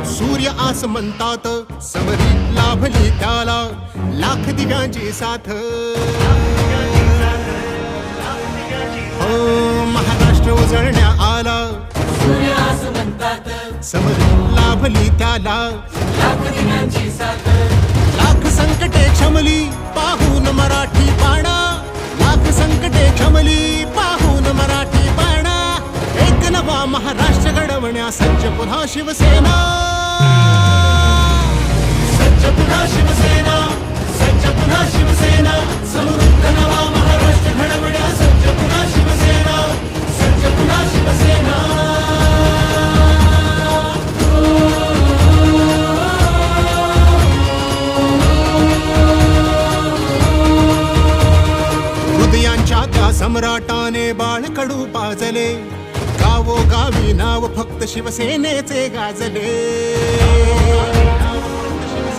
सूर्य आस म्हणतात समरी लाभली त्याला लाख दिव्यांची साथ हो महाराष्ट्र उजळण्या आला सूर्य आस म्हणतात समरी लाभली त्याला लाख दिव्यांची साथ लाख संकटे क्षमली पाहून मराठी पाणा लाख संकटे क्षमली पाहून मराठी पाणा एक नवा महाराष्ट्र घडवण्या सज्ज पुन्हा शिवसेना सज्ज पुन्हा शिवसेना सज्ज पुन्हा शिवसेना समृद्ध नवा महाराष्ट्र घडवण्या सज्ज पुन्हा शिवसेना सज्ज पुन्हा शिवसेना हृदयांच्या त्या सम्राटाने बाळकडू पाजले गावोगावी नाव फक्त शिवसेनेचे गाजले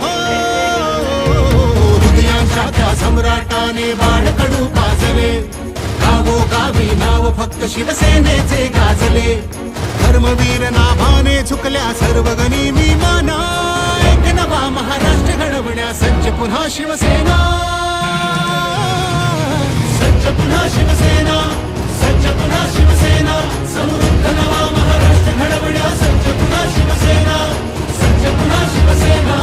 हो, हृदयांच्या त्या सम्राटाने बाळकडू पाजले गावोगावी नाव फक्त शिवसेनेचे गाजले धर्मवीर नाभाने झुकल्या सर्व गनिमी माना एक नवा महाराष्ट्र घडवण्या सज्ज पुन्हा शिवसेना सज्ज पुन्हा शिवसेना सज्ज पुन्हा शिवसेना समृद्ध नवा महाराष्ट्र घडवण्या सज्ज पुन्हा शिवसेना सज्ज पुन्हा शिवसेना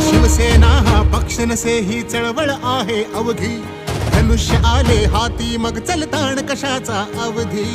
शिवसेना हा पक्ष नसे ही चळवळ आहे अवघी धनुष्य आले हाती मग चलताण कशाचा अवधी